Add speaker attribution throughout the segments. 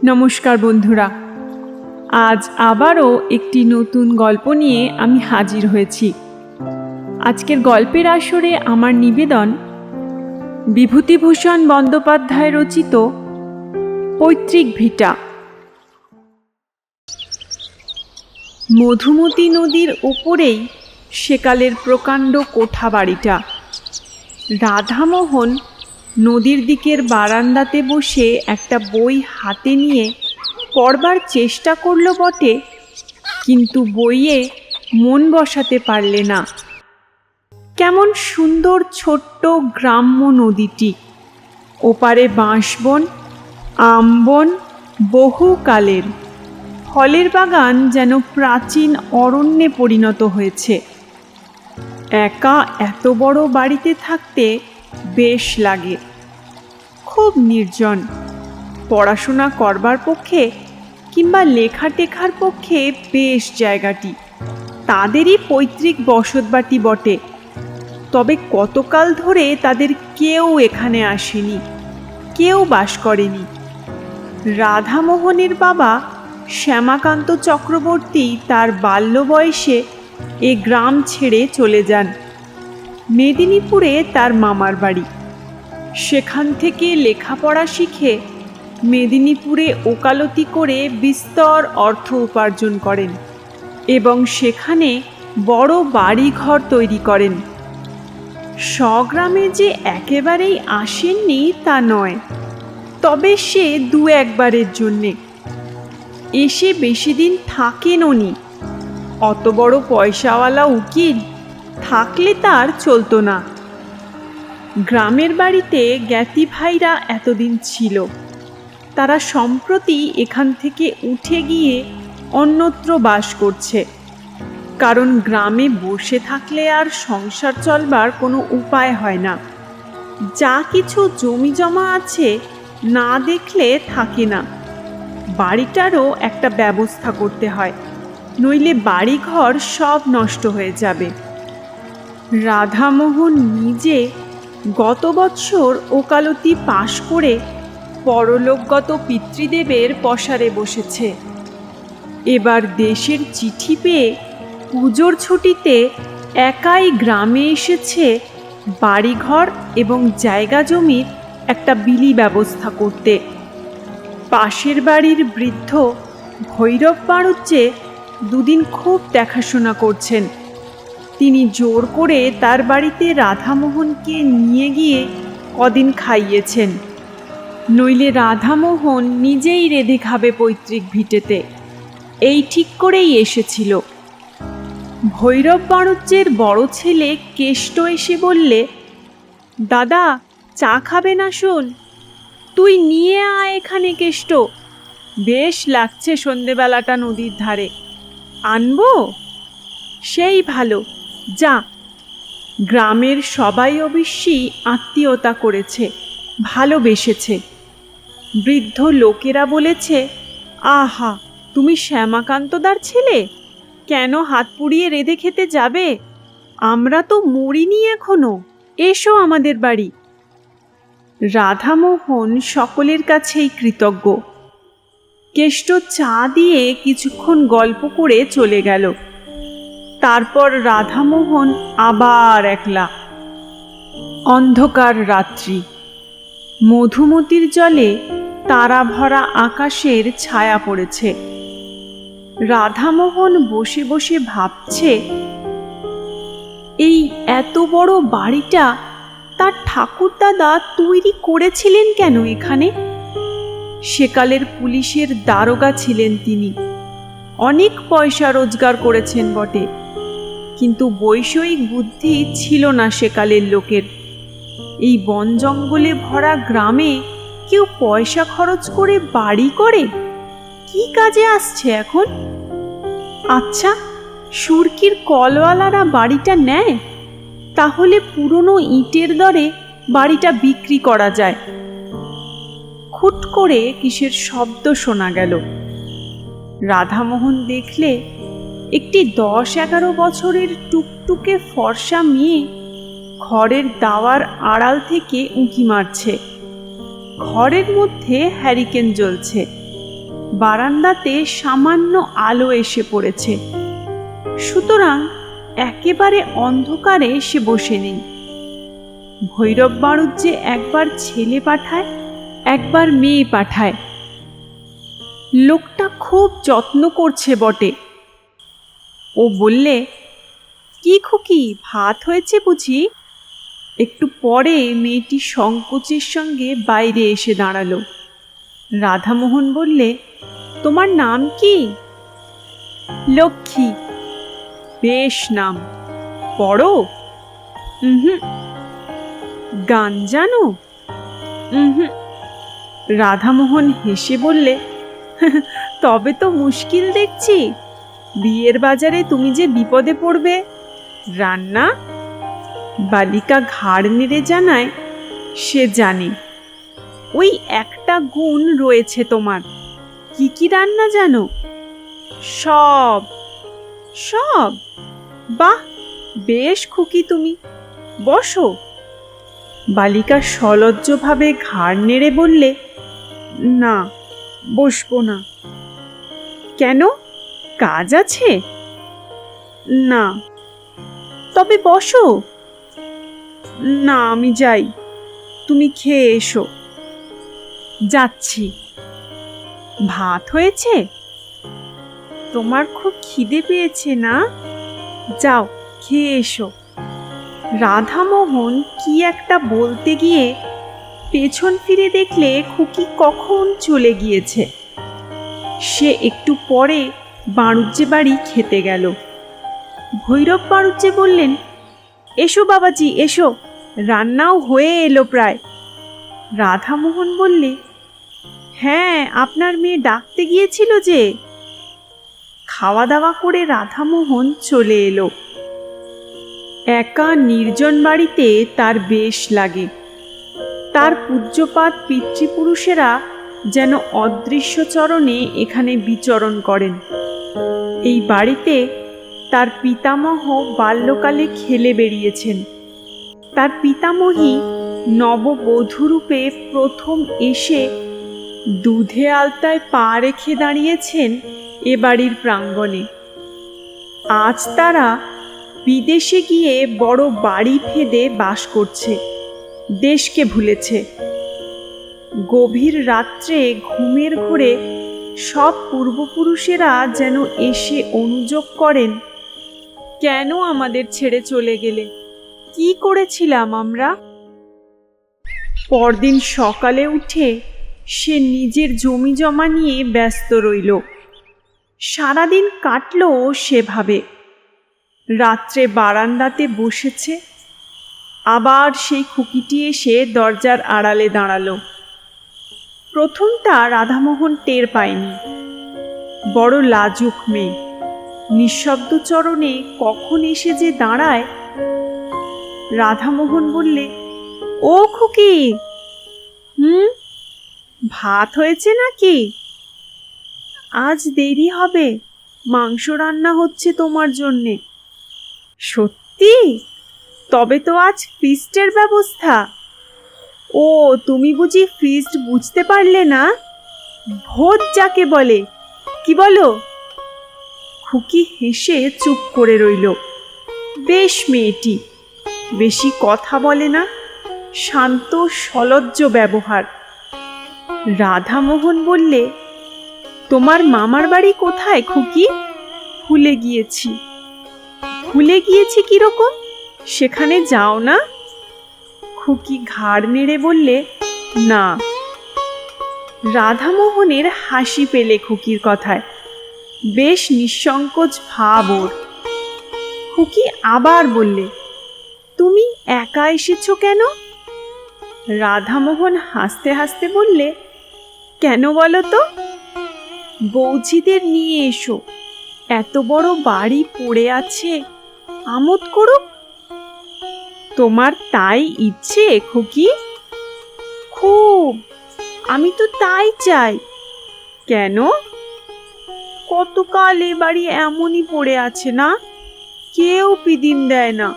Speaker 1: নমস্কার বন্ধুরা, আজ আবারও একটি নতুন গল্প নিয়ে আমি হাজির হয়েছি। আজকের গল্পের আসরে আমার নিবেদন বিভূতিভূষণ বন্দ্যোপাধ্যায় রচিত পৈতৃক ভিটা। মধুমতি নদীর ওপরেই সেকালের প্রকাণ্ড কোঠা বাড়িটা। রাধামোহন নদীর দিকের বারান্দাতে বসে একটা বই হাতে নিয়ে পড়বার চেষ্টা করল বটে, কিন্তু বইয়ে মন বসাতে পারলে না। কেমন সুন্দর ছোট্ট গ্রাম্য নদীটি, ওপারে বাঁশবন, আমবন, বহুকালের। ফলের বাগান যেন প্রাচীন অরণ্যে পরিণত হয়েছে। একা এত বড় বাড়িতে থাকতে বেশ লাগে, খুব নির্জন। পড়াশোনা করবার পক্ষে কিংবা লেখা টেখার পক্ষে বেশ জায়গাটি। তাদেরই পৈতৃক বসতবাটি বটে, তবে কতকাল ধরে তাদের কেউ এখানে আসেনি, কেউ বাস করেনি। রাধামোহনের বাবা শ্যামাকান্ত চক্রবর্তী তার বাল্য বয়সে এ গ্রাম ছেড়ে চলে যান। মেদিনীপুরে তার মামার বাড়ি। সেখান থেকে লেখাপড়া শিখে মেদিনীপুরে ওকালতি করে বিস্তর অর্থ উপার্জন করেন এবং সেখানে বড় বাড়িঘর তৈরি করেন। স্বগ্রামে যে একেবারেই আসেননি তা নয়, তবে সে দু একবারের জন্যে এসে বেশি দিন থাকেনও নি। অত বড় পয়সাওয়ালা উকিল থাকলে তার চলতো না। গ্রামের বাড়িতে জ্ঞাতি ভাইরা এতদিন ছিল, তারা সম্প্রতি এখান থেকে উঠে গিয়ে অন্যত্র বাস করছে। কারণ গ্রামে বসে থাকলে আর সংসার চলবার কোনো উপায় হয় না। যা কিছু জমি জমা আছে না দেখলে থাকে না। বাড়িটারও একটা ব্যবস্থা করতে হয়, নইলে বাড়িঘর সব নষ্ট হয়ে যাবে। রাধামোহন নিজে গত বৎসর ওকালতি পাশ করে পরলোকগত পিতৃদেবের পসারে বসেছে। এবার দেশের চিঠি পেয়ে পুজোর ছুটিতে একাই গ্রামে এসেছে বাড়িঘর এবং জায়গা জমির একটা বিলি ব্যবস্থা করতে। পাশের বাড়ির বৃদ্ধ ভৈরব বাড়ুজ্যে দুদিন খুব দেখাশোনা করছেন। তিনি জোর করে তার বাড়িতে রাধামোহনকে নিয়ে গিয়ে কদিন খাইয়েছেন, নইলে রাধামোহন নিজেই রেঁধে খাবে পৈতৃক ভিটেতে, এই ঠিক করেই এসেছিল। ভৈরব বাড়ুজ্যের বড় ছেলে কেষ্ট এসে বললে, দাদা চা খাবে না? শোন, তুই নিয়ে আয় এখানে কেষ্ট, বেশ লাগছে সন্ধেবেলাটা নদীর ধারে। আনবো? সেই ভালো, যা। গ্রামের সবাই অবশ্যই আত্মীয়তা করেছে, ভালোবেসেছে। বৃদ্ধ লোকেরা বলেছে, আহা, তুমি শ্যামাকান্তদার ছেলে, কেন হাত পুড়িয়ে রেঁধে খেতে যাবে? আমরা তো মরিনি এখনো, এসো আমাদের বাড়ি। রাধামোহন সকলের কাছেই কৃতজ্ঞ। কেষ্ট চা দিয়ে কিছুক্ষণ গল্প করে চলে গেল। তারপর রাধামোহন আবার একলা। অন্ধকার রাত্রি, মধুমতির জলে তারা ভরা আকাশের ছায়া পড়েছে। রাধামোহন বসে বসে ভাবছে, এই এত বড় বাড়িটা তার ঠাকুরদাদা তৈরি করেছিলেন কেন এখানে? সেকালের পুলিশের দারোগা ছিলেন তিনি, অনেক পয়সা রোজগার করেছেন বটে, কিন্তু বৈষয়িক বুদ্ধি ছিল না সেকালের লোকের। এই বন জঙ্গলে ভরা গ্রামে কেউ পয়সা খরচ করে বাড়ি করে? কি কাজে আসছে এখন? আচ্ছা, সুরকির কলওয়ালারা বাড়িটা নেয়, তাহলে পুরনো ইটের দরে বাড়িটা বিক্রি করা যায়। খুট করে কিসের শব্দ শোনা গেল। রাধামোহন দেখলে একটি 10-11 বছরের টুকটুকে ফর্সা মেয়ে ঘরের দাওয়ার আড়াল থেকে উঁকি মারছে। ঘরের মধ্যে হ্যারিকেন জ্বলছে। বারান্দাতে সামান্য আলো এসে পড়েছে, সুতরাং একেবারে অন্ধকারে সে বসে নেই। ভৈরব বাড়ুজ্যে যে একবার ছেলে পাঠায়, একবার মেয়ে পাঠায়। লোকটা খুব যত্ন করছে বটে। ও বললে, কি খুকি, ভাত হয়েছে বুঝি? একটু পরে মেয়েটি সংকোচের সঙ্গে বাইরে এসে দাঁড়ালো। রাধামোহন বললে, তোমার নাম কি? লক্ষ্মী। বেশ নাম। পড়ো? হুম। গান জানো? হুম। রাধামোহন হেসে বললে, তবে তো মুশকিল দেখছি। বিয়ের বাজারে তুমি যে বিপদে পড়বে। রান্না? বালিকা ঘাড় নেড়ে জানায়, সে জানে। ওই একটা গুণ রয়েছে তোমার। কি কি রান্না জানো? সব। সব? বাহ, বেশ খুকি তুমি। বসো। বালিকা সলজ্জভাবে ঘাড় নেড়ে বললে, না, বসবো না। কেন, কাজ আছে? না। তবে বসো। না, আমি যাই, তুমি খেয়ে এসো। যাচ্ছি। ভাত হয়েছে? তোমার খুব খিদে পেয়েছে না? যাও, খেয়ে এসো। রাধামোহন কি একটা বলতে গিয়ে পেছন ফিরে দেখলে খুকি কখন চলে গিয়েছে। সে একটু পরে বাড়ুজ্যে বাড়ি খেতে গেল। ভৈরব বাড়ুজ্যে বললেন, এসো বাবাজি, এসো, রান্নাও হয়ে এলো প্রায়। রাধামোহন বললে, হ্যাঁ, আপনার মেয়ে ডাকতে গিয়েছিল যে। খাওয়া দাওয়া করে রাধামোহন চলে এলো। একা নির্জন বাড়িতে তার বেশ লাগে। তার পূজ্যপাত পিতৃপুরুষেরা যেন অদৃশ্য চরণে এখানে বিচরণ করেন। এই বাড়িতে তার পিতামহ বাল্যকালে খেলে বেরিয়েছেন। তার পিতামহী নববধূরূপে প্রথম এসে দুধে আলতায় পা রেখে দাঁড়িয়েছেন এ বাড়ির প্রাঙ্গণে। আজ তারা বিদেশে গিয়ে বড় বাড়ি ফেদে বাস করছে, দেশকে ভুলেছে। গভীর রাত্রে ঘুমের ঘোরে সব পূর্বপুরুষেরা যেন এসে অনুযোগ করেন, কেন আমাদের ছেড়ে চলে গেলে? কি করেছিলাম আমরা? পরদিন সকালে উঠে সে নিজের জমি জমা নিয়ে ব্যস্ত রইল। সারাদিন কাটল সেভাবে। রাত্রে বারান্দাতে বসেছে। আবার সেই খুকিটি এসে দরজার আড়ালে দাঁড়ালো। প্রথমটা রাধামোহন টের পায়নি। বড় লাজুক মেয়ে, নিঃশব্দ চরণে কখন এসে যে দাঁড়ায়। রাধামোহন বললে, ও খুকি। ভাত হয়েছে নাকি? আজ দেরি হবে, মাংস রান্না হচ্ছে তোমার জন্যে। সত্যি? তবে তো আজ ফিস্টের ব্যবস্থা। ও, তুমি বুঝি ফিস্ট বুঝতে পারলে না? ভোজ যাকে বলে, কি বলো? খুকি হেসে চুপ করে রইল। বেশ মেয়েটি, বেশি কথা বলে না, শান্ত সলজ্জ ব্যবহার। রাধামোহন বললে, তোমার মামার বাড়ি কোথায় খুকি? ভুলে গিয়েছি। ভুলে গিয়েছি কিরকম? সেখানে যাও না? খুকি ঘাড় নেড়ে বললে, না। রাধামোহনের হাসি পেলে খুকির কথায়। বেশ নিঃসংকোচ ভাব ওর। খুকি আবার বললে, তুমি একা এসেছো কেন? রাধামোহন হাসতে হাসতে বললে, কেন বলো তো? বৌঝিদের নিয়ে এসো, এত বড় বাড়ি পড়ে আছে, আমোদ করুক। তোমার তাই ইচ্ছে খুকি? খুব, আমি তো তাই চাই। কেন? কতকাল এ বাড়ি এমনই পড়ে আছে না, কেউ পিদিম দেয় না।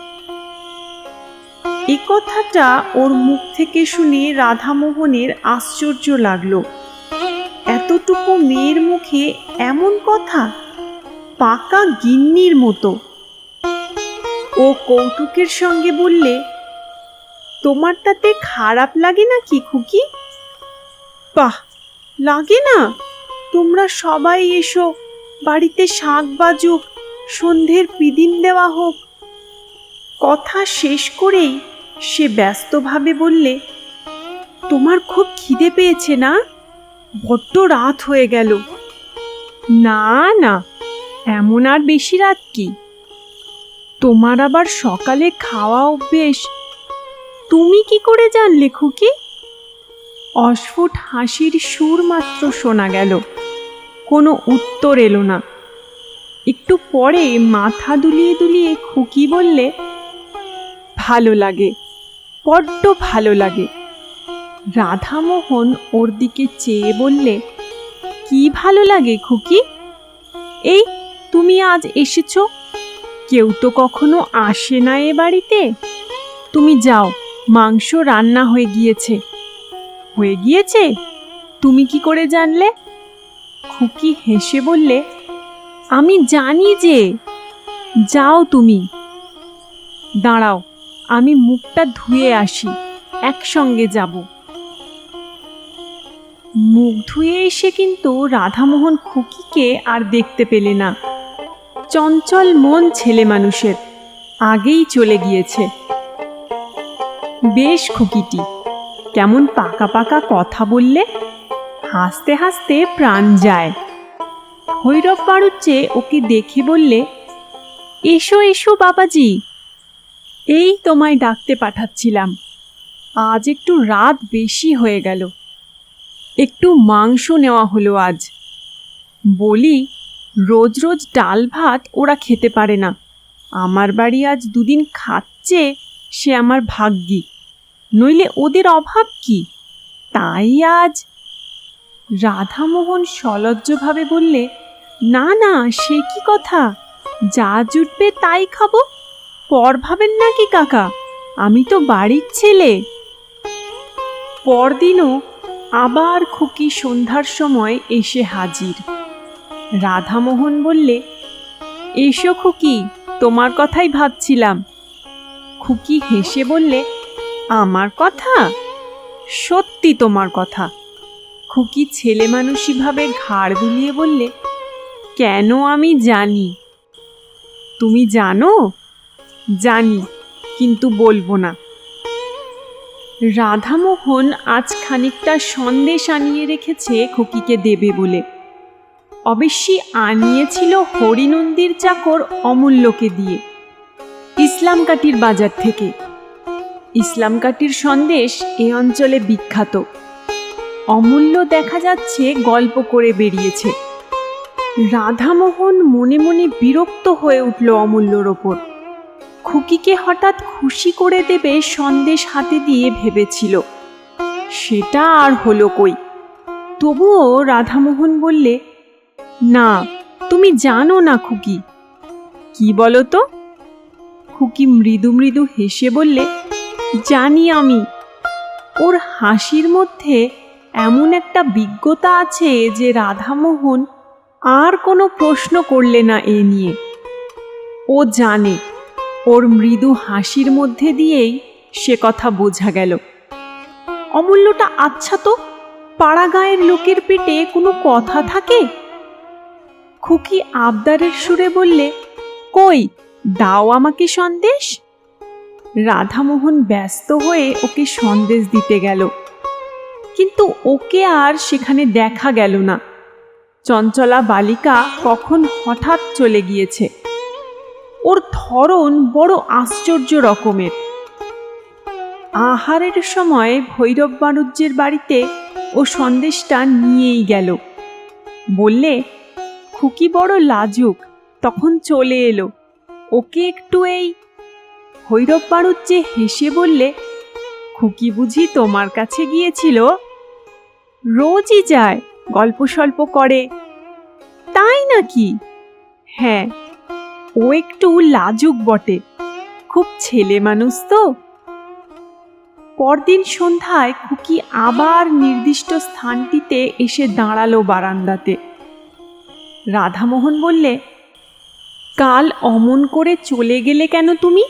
Speaker 1: এ কথাটা ওর মুখ থেকে শুনে রাধামোহনের আশ্চর্য লাগলো। এতটুকু মেয়ের মুখে এমন কথা, পাকা গিন্নির মতো। ও কৌতুকের সঙ্গে বললে, তোমার তাতে খারাপ লাগে না কি খুকি? বাহ, লাগে না? তোমরা সবাই এসো, বাড়িতে শাক বাজুক, সন্ধ্যের পিদিম দেওয়া হোক। কথা শেষ করেই সে ব্যস্তভাবে বললে, তোমার খুব খিদে পেয়েছে না? বড্ড রাত হয়ে গেল। না না, এমন আর বেশি রাত কি? তোমার আবার সকালে খাওয়া অভ্যেস। তুমি কি করে জানলে খুকি? অস্ফুট হাসির সুর মাত্র শোনা গেল, কোনো উত্তর এলো না। একটু পরে মাথা দুলিয়ে দুলিয়ে খুকি বললে, ভালো লাগে, বড্ড ভালো লাগে। রাধামোহন ওর দিকে চেয়ে বললে, কি ভালো লাগে খুকি? এই তুমি আজ এসেছো, কেউ তো কখনো আসে না এ বাড়িতে। তুমি যাও, মাংস রান্না হয়ে গিয়েছে। হয়ে গিয়েছে? তুমি কি করে জানলে? খুকি হেসে বললে, আমি জানি যে। যাও তুমি। দাঁড়াও, আমি মুখটা ধুয়ে আসি, একসঙ্গে যাব। মুখ ধুয়ে এসে কিন্তু রাধামোহন খুকিকে আর দেখতে পেলে না। চঞ্চল মন ছেলে মানুষের, আগেই চলে গিয়েছে। বেশ খুকিটি, কেমন পাকা পাকা কথা বললে, হাসতে হাসতে প্রাণ যায়। ভৈরব বাড়ুজ্জে ওকে দেখে বললে, এসো এসো বাবাজি, এই তোমায় ডাকতে পাঠাচ্ছিলাম। আজ একটু রাত বেশি হয়ে গেল, একটু মাংস নেওয়া হলো আজ। বলি, রোজ রোজ ডাল ভাত ওরা খেতে পারে না। আমার বাড়ি আজ দুদিন খাচ্ছে, সে আমার ভাগ্যি, নইলে ওদের অভাব কি? তাই আজ। রাধামোহন সলজ্জভাবে বললে, না না, সে কি কথা? যা জুটবে তাই খাবো, পর ভাবেন নাকি কাকা? আমি তো বাড়ির ছেলে। পরদিনও আবার খুকি সন্ধ্যার সময় এসে হাজির। রাধামোহন বললে, এসো খুকি, তোমার কথাই ভাবছিলাম। খুকি হেসে বললে, আমার কথা? সত্যি তোমার কথা। খুকি ছেলে মানুষীভাবে ঘাড় দুলিয়ে বললে, কেন আমি জানি। তুমি জানো? জানি, কিন্তু বলবো না। রাধামোহন আজ খানিকটা সন্দেশ আনিয়ে রেখেছে খুকিকে দেবে বলে। অবশ্যই আনিয়েছিল হরিনন্দীর চাকর অমূল্যকে দিয়ে, ইসলামকাটির বাজার থেকে। ইসলামকাটির সন্দেশ এ অঞ্চলে বিখ্যাত। অমূল্য দেখা যাচ্ছে গল্প করে বেরিয়েছে। রাধামোহন মনে মনে বিরক্ত হয়ে উঠল অমূল্যর ওপর। খুকিকে হঠাৎ খুশি করে দেবে সন্দেশ হাতে দিয়ে ভেবেছিল, সেটা আর হলো কই। তবুও রাধামোহন বললে, না, তুমি জানো না খুকি। কি বলো তো? খুকি মৃদু মৃদু হেসে বললে, জানি আমি। ওর হাসির মধ্যে এমন একটা বিজ্ঞতা আছে যে রাধামোহন আর কোনো প্রশ্ন করলে না এ নিয়ে। ও জানে, ওর মৃদু হাসির মধ্যে দিয়েই সে কথা বোঝা গেল। অমূল্যটা আচ্ছা তো, পাড়া গাঁয়ের লোকের পেটে কোনো কথা থাকে? খুকি আবদারের সুরে বললে, কই দাও আমাকে সন্দেশ। রাধামোহন ব্যস্ত হয়ে ওকে সন্দেশ দিতে গেল, কিন্তু ওকে আর সেখানে দেখা গেল না। চঞ্চলা বালিকা কখন হঠাৎ চলে গিয়েছে। ওর ধরন বড় আশ্চর্য রকমের। আহারের সময় ভৈরব বাণুজ্যের বাড়িতে ও সন্দেশটা নিয়েই গেল। বললে, খুকি বড় লাজুক, তখন চলে এলো, ওকে একটু এই। ভৈরব বাণুজ্যে হেসে বললে, খুকি বুঝি তোমার কাছে গিয়েছিল? রোজই যায়, গল্প সল্প করে। তাই নাকি? হ্যাঁ, ও একটু লাজুক বটে, খুব ছেলে মানুষ তো। পরদিন সন্ধ্যায় খুকি আবার নির্দিষ্ট স্থানটিতে এসে দাঁড়ালো বারান্দাতে। রাধামোহন বললে, কাল অমন করে চলে গেলে কেন তুমি?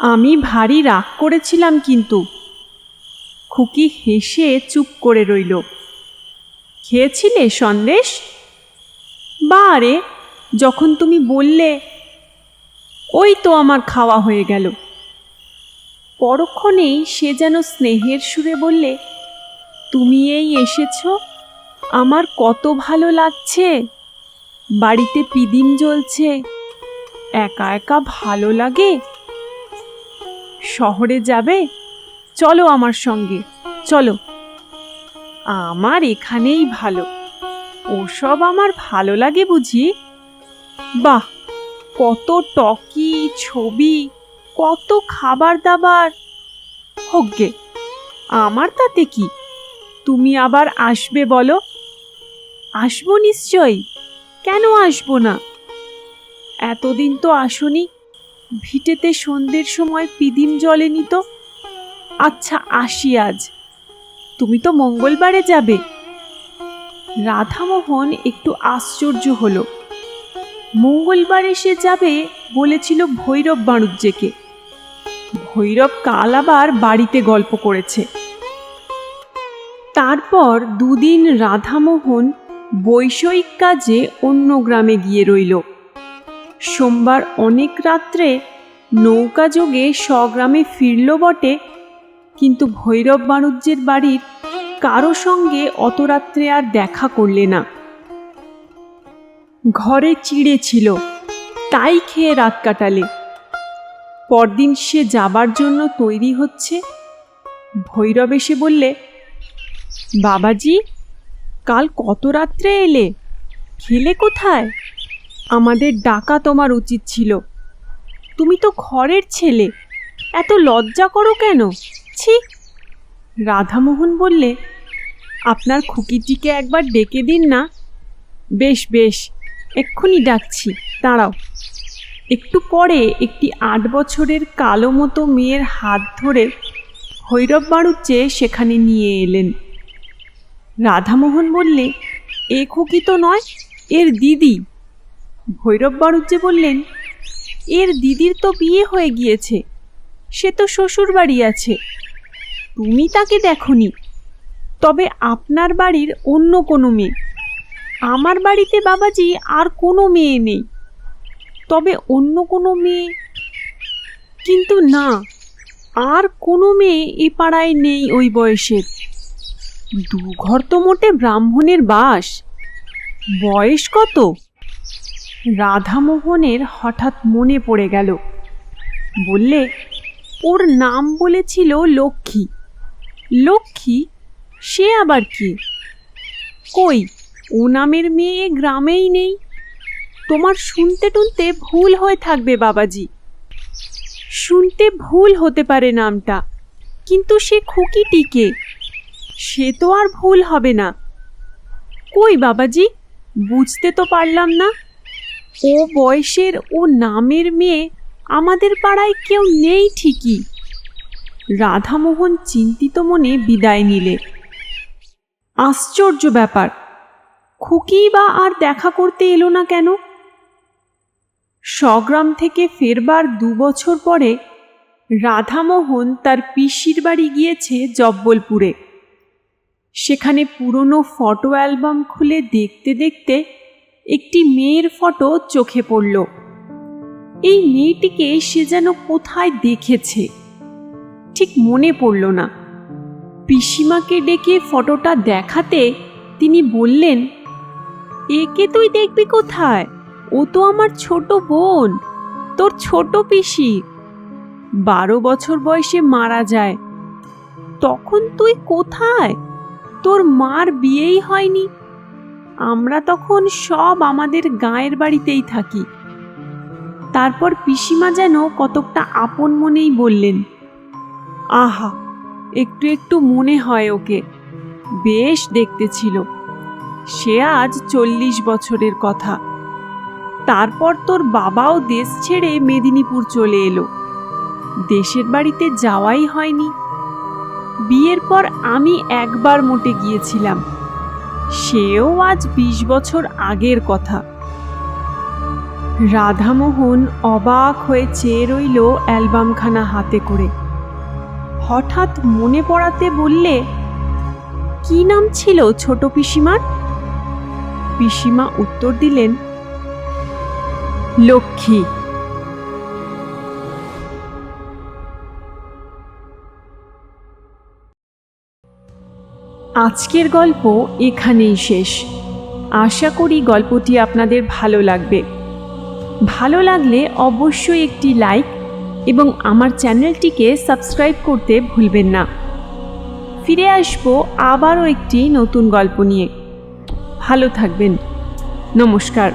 Speaker 1: আমি ভারী রাগ করেছিলাম কিন্তু। খুকি হেসে চুপ করে রইল। খেয়েছিলে সন্দেশ? বারে, যখন তুমি বললে ওই তো আমার খাওয়া হয়ে গেল। পরক্ষণেই সে যেন স্নেহের সুরে বললে, তুমি এই এসেছ, আমার কত ভালো লাগছে। বাড়িতে পিদিম জ্বলছে, একা একা ভালো লাগে। শহরে যাবে? চলো আমার সঙ্গে, চলো। আমার এখানেই ভালো, ওসব আমার ভালো লাগে বুঝি? বাহ, কত টকি, ছবি, কত খাবার দাবার। হোকগে, আমার তাতে কি? তুমি আবার আসবে বলো? আসবো নিশ্চয়ই, কেন আসবো না? এতদিন তো আসনি, ভিটেতে সন্ধ্যের সময় পিদিম জ্বলেনি তো। আচ্ছা, আসি আজ। তুমি তো মঙ্গলবারে যাবে। রাধামোহন একটু আশ্চর্য হলো। মঙ্গলবারে সে যাবে বলেছিল ভৈরব বাণুজ্যকে। ভৈরব কাল আবার বাড়িতে গল্প করেছে। তারপর দুদিন রাধামোহন বৈষয়িক কাজে অন্য গ্রামে গিয়ে রইল। সোমবার অনেক রাত্রে নৌকাযোগে স্বগ্রামে ফিরল বটে, কিন্তু ভৈরব বাণুজ্যের বাড়ির কারো সঙ্গে অত রাত্রে আর দেখা করলে না। ঘরে চিড়ে ছিল, তাই খেয়ে রাত কাটালে। পরদিন সে যাবার জন্য তৈরি হচ্ছে। ভৈরব এসে বললে, বাবাজি, কাল কত রাত্রে এলে? খেলে কোথায়? আমাদের ডাকা তোমার উচিত ছিল। তুমি তো ঘরের ছেলে, এত লজ্জা করো কেন? ছি। রাধামোহন বললে, আপনার খুকিটিকে একবার ডেকে দিন না। বেশ বেশ, এক্ষুনি ডাকছি, দাঁড়াও। একটু পরে একটি 8 বছরের কালো মতো মেয়ের হাত ধরে ভৈরব বাণুজ্যে সেখানে নিয়ে এলেন। রাধামোহন বললে, এ খুকি তো নয়, এর দিদি। ভৈরব বাণুজ্যে বললেন, এর দিদির তো বিয়ে হয়ে গিয়েছে, সে তো শ্বশুর বাড়ি আছে। তুমি তাকে দেখনি, তবে আপনার বাড়ির অন্য কোনো মেয়ে। আমার বাড়িতে বাবাজি আর কোনো মেয়ে নেই, তবে অন্য কোনো মেয়ে। কিন্তু না, আর কোনো মেয়ে এ পাড়ায় নেই ওই বয়সের। 2 ঘর তো মোটে ব্রাহ্মণের বাস। বয়স কত? রাধামোহনের হঠাৎ মনে পড়ে গেল। বললে, ওর নাম বলেছিল লক্ষ্মী। লক্ষ্মী? সে আবার কি? কই, ও নামের মেয়ে গ্রামেই নেই। তোমার শুনতে টুনতে ভুল হয়ে থাকবে বাবাজি। শুনতে ভুল হতে পারে নামটা, কিন্তু সে খুকিটিকে, সে তো আর ভুল হবে না। কই বাবাজি, বুঝতে তো পারলাম না। ও বয়সের ও নামের মেয়ে আমাদের পাড়ায় কেউ নেই ঠিকই। রাধামোহন চিন্তিত মনে বিদায় নিলে। আশ্চর্য ব্যাপার, খুকি বা আর দেখা করতে এলো না কেন? স্বগ্রাম থেকে ফেরবার 2 বছর পরে রাধামোহন তার পিসির বাড়ি গিয়েছে জব্বলপুরে। সেখানে পুরনো ফটো অ্যালবাম খুলে দেখতে দেখতে একটি মেয়ের ফটো চোখে পড়ল। এই মেয়েটিকে সে যেন কোথায় দেখেছে, ঠিক মনে পড়ল না। পিসিমাকে ডেকে ফটোটা দেখাতে তিনি বললেন, একে তুই দেখবি কোথায়? ও তো আমার ছোট বোন, তোর ছোট পিসি। 12 বছর বয়সে মারা যায়। তখন তুই কোথায়? তোর মার বিয়েই হয়নি। আমরা তখন সব আমাদের গাঁয়ের বাড়িতেই থাকি। তারপর পিসিমা যেন কতকটা আপন মনেই বললেন, আহা, একটু একটু মনে হয় ওকে, বেশ দেখতে ছিল। সে আজ 40 বছরের কথা। তারপর তোর বাবাও দেশ ছেড়ে মেদিনীপুর চলে এলো। দেশের বাড়িতে যাওয়াই হয়নি। বিয়ের পর আমি একবার মোটে গিয়েছিলাম, সেও আজ 20 বছর আগের কথা। রাধামোহন অবাক হয়ে চেয়ে রইল অ্যালবামখানা হাতে করে। হঠাৎ মনে পড়াতে বললে, কি নাম ছিল ছোট পিসিমার? পিসিমা উত্তর দিলেন, লক্ষ্মী। আজকের গল্প এখানেই শেষ। আশা করি গল্পটি আপনাদের ভালো লাগবে। ভালো লাগলে অবশ্যই একটি লাইক এবং আমার চ্যানেলটিকে সাবস্ক্রাইব করতে ভুলবেন না। ফিরে আসবো আবারও একটি নতুন গল্প নিয়ে। ভালো থাকবেন। নমস্কার।